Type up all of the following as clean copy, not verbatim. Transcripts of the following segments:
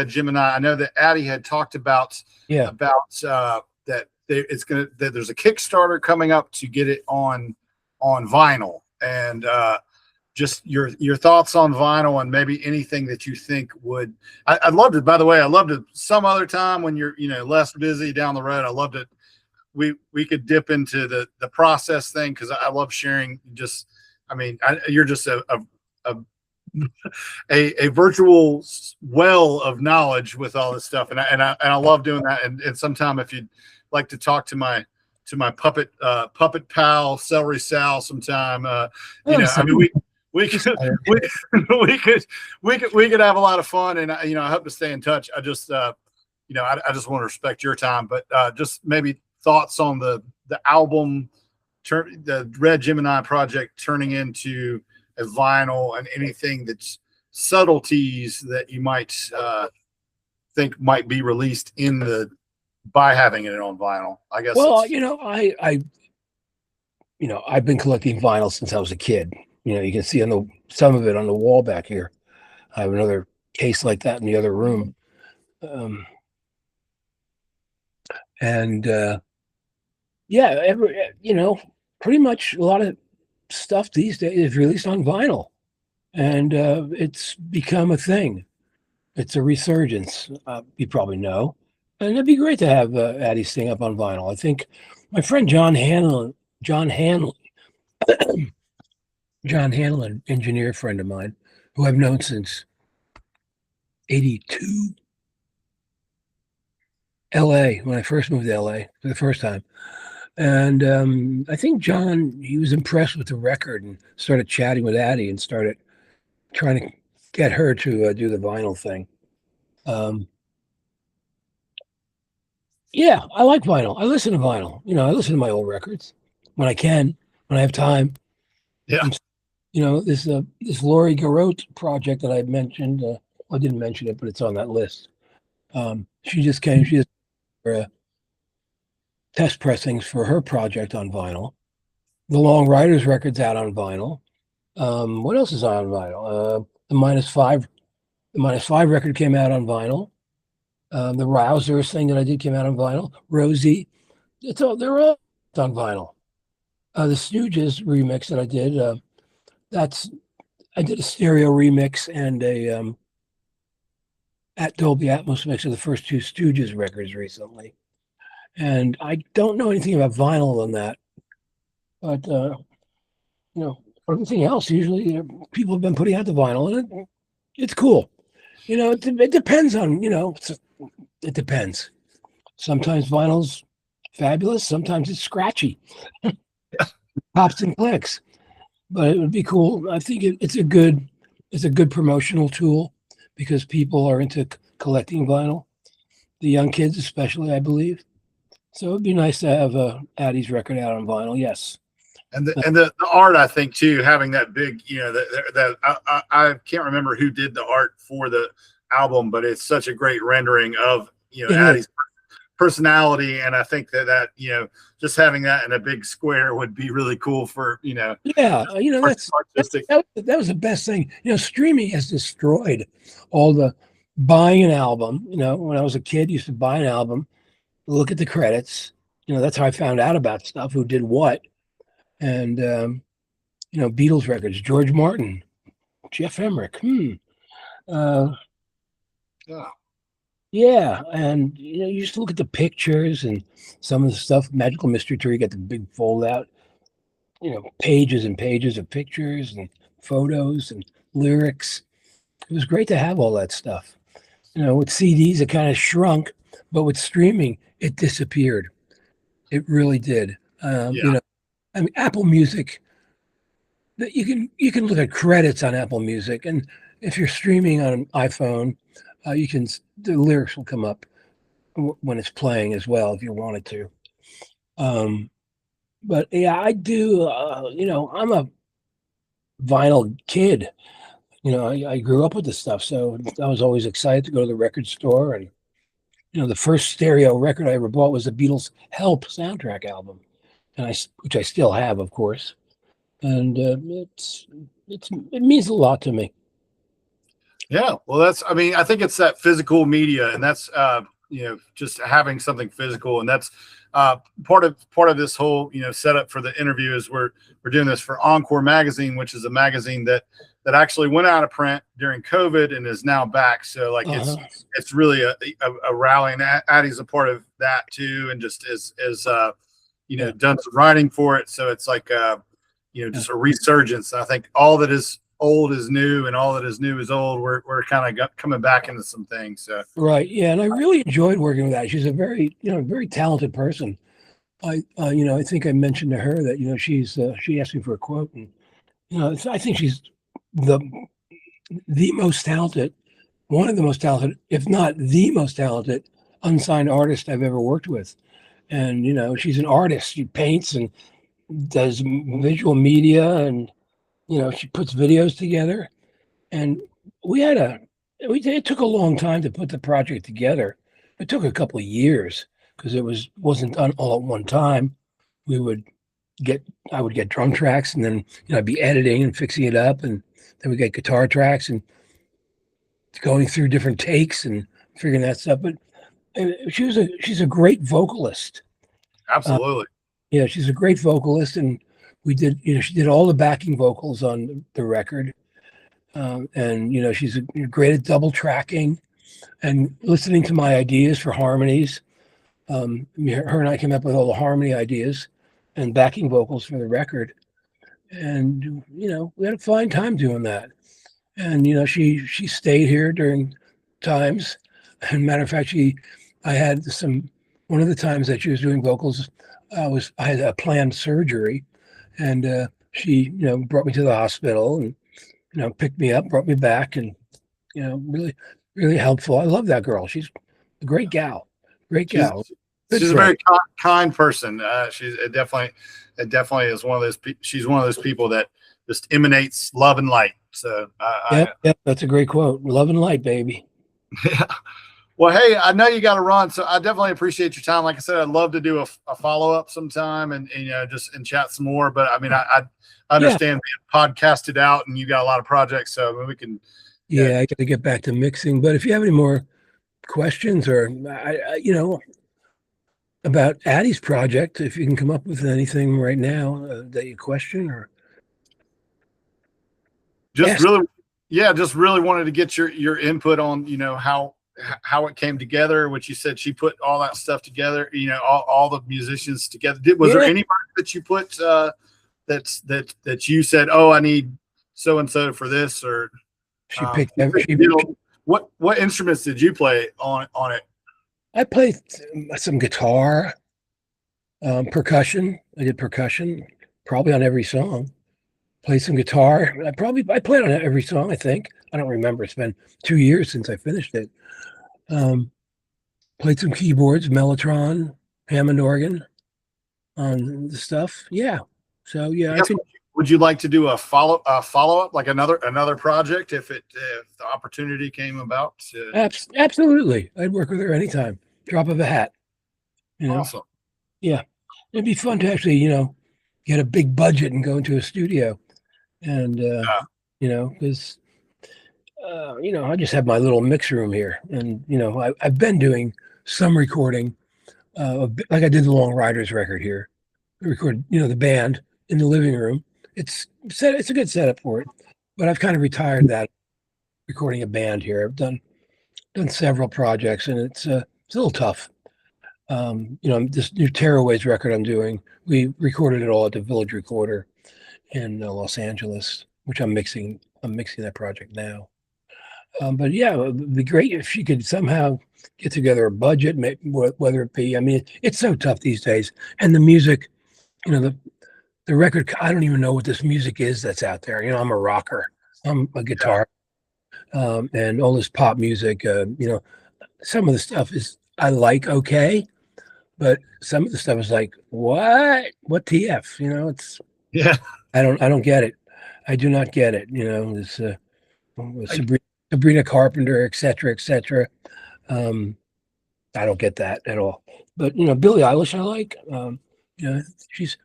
Gemini. I know that Addie had talked about Yeah. that there's a Kickstarter coming up to get it on vinyl, and just your thoughts on vinyl, and maybe anything that you think would. I'd love to. By the way, I'd love to some other time when you're less busy down the road. I love to we could dip into the process thing, because I love sharing. Just you're just a a virtual well of knowledge with all this stuff, and I love doing that. And sometime, if you'd like to talk to my puppet pal Celery Sal sometime, we could we could have a lot of fun, and I hope to stay in touch. I just I just want to respect your time, but just maybe thoughts on the album, the Red Gemini project turning into a vinyl, and anything that's subtleties that you might think might be released by having it on vinyl. I guess. Well, I've been collecting vinyl since I was a kid. You can see some of it on the wall back here. I have another case like that in the other room. Pretty much a lot of stuff these days is released on vinyl, and it's become a thing. It's a resurgence. You probably know, and it'd be great to have Addie's thing up on vinyl. I think my friend John Hanlon, engineer friend of mine, who I've known since '82, LA, when I first moved to LA for the first time. And I think John, he was impressed with the record and started chatting with Addie and started trying to get her to do the vinyl thing. Yeah, I like vinyl. I listen to vinyl. I listen to my old records when I can, when I have time. Yeah. This Laurie Garot project that I mentioned, I didn't mention it, but it's on that list. She just test pressings for her project on vinyl. The Long Riders record's out on vinyl. What else is on vinyl? The Minus Five record came out on vinyl. The Rousers thing that I did came out on vinyl. Rosie, they're all on vinyl. The Stooges remix that I did, I did a stereo remix and a at Dolby Atmos mix of the first two Stooges records recently. And I don't know anything about vinyl on that, but everything else, usually people have been putting out the vinyl, and it's cool. It depends on, it depends. Sometimes vinyl's fabulous, sometimes it's scratchy, pops and clicks. But it would be cool. I think it's a good promotional tool, because people are into collecting vinyl, the young kids especially, I believe. So it'd be nice to have Addie's record out on vinyl. Yes. And the art, I think too, having that big, I can't remember who did the art for the album, but it's such a great rendering of Addie's personality, and I think that just having that in a big square would be really cool for that's artistic. That was the best thing. Streaming has destroyed all the buying an album. When I was a kid, I used to buy an album, look at the credits. That's how I found out about stuff, who did what. And Beatles records, George Martin, Jeff Emmerich. Yeah, and you used to look at the pictures and some of the stuff. Magical Mystery Tour, you got the big fold out, pages and pages of pictures and photos and lyrics. It was great to have all that stuff. With CDs, it kind of shrunk, but with streaming, it disappeared. It really did. Apple Music. You can look at credits on Apple Music, and if you're streaming on an iPhone, the lyrics will come up when it's playing as well, if you wanted to. But yeah, I do. I'm a vinyl kid. I grew up with this stuff, so I was always excited to go to the record store. And the first stereo record I ever bought was the Beatles' Help soundtrack album, which I still have, of course. And it means a lot to me. Yeah, well, I mean, I think it's that physical media, and that's just having something physical, and that's part of this whole setup for the interview is we're doing this for Encore magazine, which is a magazine that actually went out of print during COVID and is now back. So like it's really a rallying. Addie's a part of that too, and just is done some writing for it. So it's like just a resurgence. I think all that is old is new, and all that is new is old. We're kind of coming back into some things. So. Right. Yeah. And I really enjoyed working with that. She's a very, very talented person. I think I mentioned to her that, she asked me for a quote, and, I think she's the most talented, one of the most talented, if not the most talented unsigned artist I've ever worked with. And, she's an artist. She paints and does visual media, and, she puts videos together. And it took a long time to put the project together. It took a couple of years because wasn't done all at one time. I would get drum tracks, and then I'd be editing and fixing it up, and then we get guitar tracks and going through different takes and figuring that stuff. But she's a great vocalist. Absolutely. Yeah, she's a great vocalist, and she did all the backing vocals on the record. And she's great at double tracking and listening to my ideas for harmonies. Her and I came up with all the harmony ideas and backing vocals for the record, and we had a fine time doing that. And she stayed here during times. And matter of fact, I had one of the times that she was doing vocals, I had a planned surgery, and she brought me to the hospital and picked me up, brought me back, and really, really helpful. I love that girl. She's a great gal. Great gal. She's a very kind person. It definitely is one of those. She's one of those people that just emanates love and light. So that's a great quote. Love and light, baby. Yeah. Well, hey, I know you got to run, so I definitely appreciate your time. Like I said, I'd love to do a follow up sometime and just chat some more. But I mean, I understand being podcasted out, and you got a lot of projects, so I mean, we can. Yeah, I got to get back to mixing. But if you have any more questions, or about Addie's project, if you can come up with anything right now that you question, or just really wanted to get your input on how it came together, which you said she put all that stuff together, all the musicians together. Was there anybody that you put that you said, oh, I need so and so for this, or she picked what instruments did you play on it? I played some guitar, percussion. I did percussion probably on every song. Played some guitar. I played on every song, I think. I don't remember. It's been 2 years since I finished it. Played some keyboards, Mellotron, Hammond organ on the stuff. Yeah. So yeah. Would you like to do a follow up, like another project if the opportunity came about? Absolutely. I'd work with her anytime. Drop of a hat. Awesome. Yeah. It'd be fun to actually, get a big budget and go into a studio. And because I just have my little mix room here, and I've been doing some recording, like I did the Long Riders record here. I record, the band in the living room. It's a good setup for it, but I've kind of retired that recording a band here. I've done several projects, and it's a little tough. This new Tearaways record I'm doing, we recorded it all at the Village Recorder in Los Angeles, which I'm mixing that project now. But yeah, it'd be great if she could somehow get together a budget, whether it be, I mean, it's so tough these days. And the music, the record, I don't even know what this music is that's out there. I'm a rocker, I'm a guitar, and all this pop music, some of the stuff I like, okay. But some of the stuff is like, what TF, it's, I don't get it. I do not get it. This Sabrina Carpenter, et cetera. I don't get that at all. But Billie Eilish, I like. Her and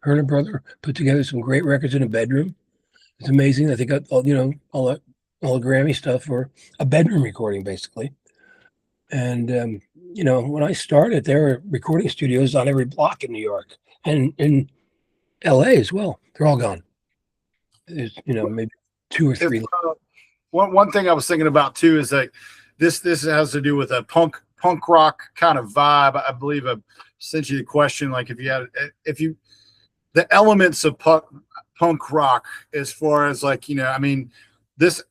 her brother put together some great records in a bedroom. It's amazing that they got all that all the Grammy stuff for a bedroom recording, basically. And when I started, there were recording studios on every block in New York and in LA as well. They're all gone. There's maybe two or If, three. one thing I was thinking about too is like this has to do with a punk rock kind of vibe. I believe I sent you the question, like if you the elements of punk rock, as far as like, I mean, this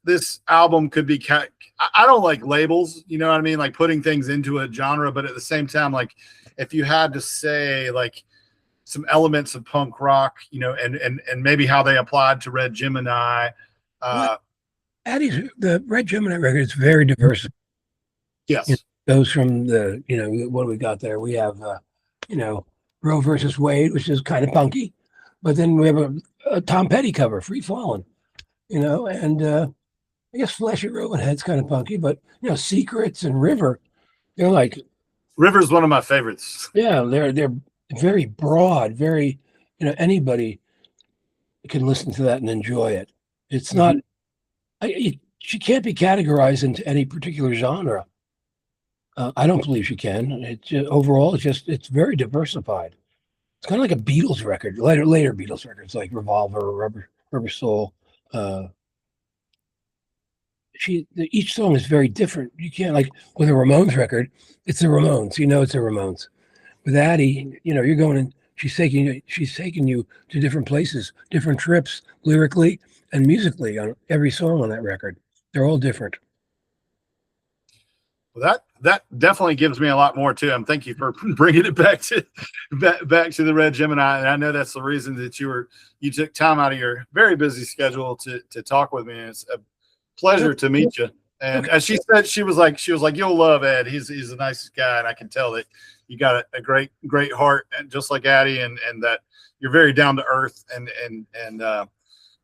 album could be I don't like labels, you know what I mean, like putting things into a genre, but at the same time, like if you had to say like some elements of punk rock, and maybe how they applied to Red Gemini. Well, uh the Red Gemini record is very diverse. It yes. goes from what do we got there? We have, Roe versus Wade, which is kind of punky, but then we have a Tom Petty cover, Free Fallin', and I guess Flesh at Rolling Head's kind of punky, but Secrets and River, they're like, River's one of my favorites. yeah, they're very broad, very, anybody can listen to that and enjoy it. It's not, she can't be categorized into any particular genre. I don't believe she can. Overall, it's very diversified. It's kind of like a Beatles record, later Beatles records like Revolver, Rubber Soul. Each song is very different. You can't, like with a Ramones record, it's the Ramones. It's the Ramones. With Addie, you're going in. She's taking you to different places, different trips, lyrically and musically on every song on that record. They're all different. Well, that definitely gives me a lot more too. Thank you for bringing it back to the Red Gemini, and I know that's the reason that you took time out of your very busy schedule to talk with me. It's a pleasure to meet you. And as she said, she was like, you'll love Ed. He's the nicest guy, and I can tell that you got a great heart, and just like Addie, and that you're very down to earth, and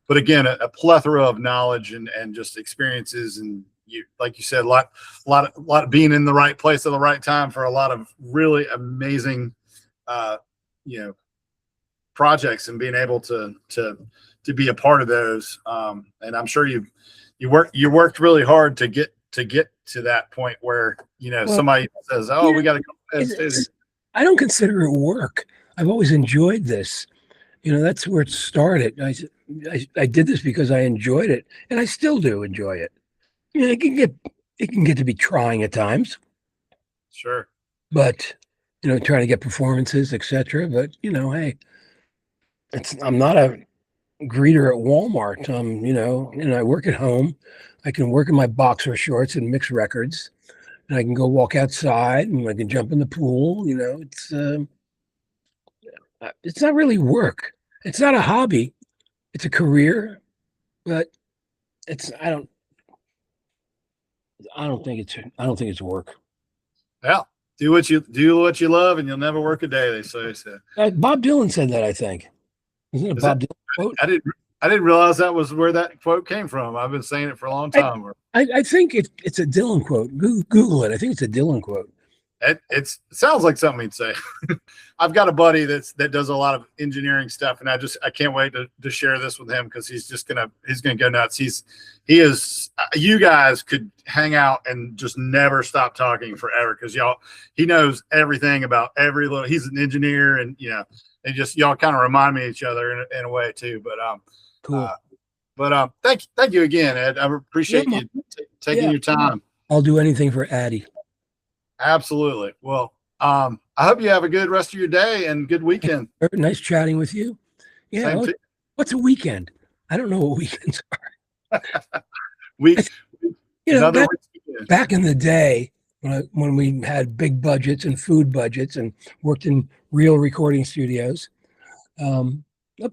but again, a plethora of knowledge and just experiences, and you, like you said, a lot of being in the right place at the right time for a lot of really amazing, projects, and being able to be a part of those. And I'm sure you worked really hard to get to that point where somebody says, "Oh, we got to go." I don't consider it work. I've always enjoyed this. That's where it started. I did this because I enjoyed it, and I still do enjoy it. It can get to be trying at times. Sure. But trying to get performances, etc. But hey, I'm not a greeter at Walmart. And I work at home. I can work in my boxer shorts and mix records, and I can go walk outside, and I can jump in the pool. It's not really work. It's not a hobby. It's a career, but I don't think it's work. Yeah. Do what you love, and you'll never work a day, they say. So. Bob Dylan said that, I think. Isn't it Bob Dylan quote? I didn't realize that was where that quote came from. I've been saying it for a long time. I think it's a Dylan quote. Google it. I think it's a Dylan quote. It sounds like something he'd say. I've got a buddy that does a lot of engineering stuff, and I can't wait to share this with him, because he's gonna go nuts. He is. You guys could hang out and just never stop talking forever, because he knows everything about every little. He's an engineer, and and just y'all kind of remind me of each other in a way too. But cool. Thank you again, Ed. I appreciate you taking your time. I'll do anything for Addie. Absolutely. Well, I hope you have a good rest of your day and good weekend. Nice chatting with you. Yeah. What's a weekend? I don't know what weekends are. Back in the day when we had big budgets and food budgets and worked in real recording studios, up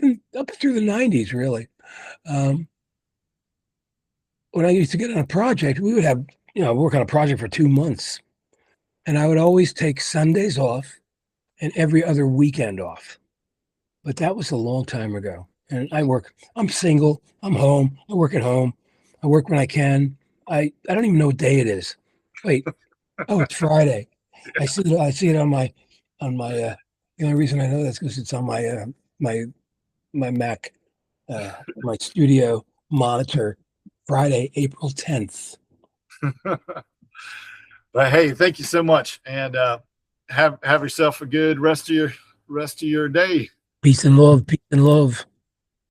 through the 90s, really. When I used to get on a project, we would have, work on a project for 2 months. And I would always take Sundays off and every other weekend off. But that was a long time ago. And I'm single, I'm home, I work at home, I work when I can. I don't even know what day it is. Wait, it's Friday. I see it on my the only reason I know that's because it's on my Mac, my studio monitor Friday, April 10th. But hey, thank you so much, and have yourself a good rest of your day. Peace and love. Peace and love.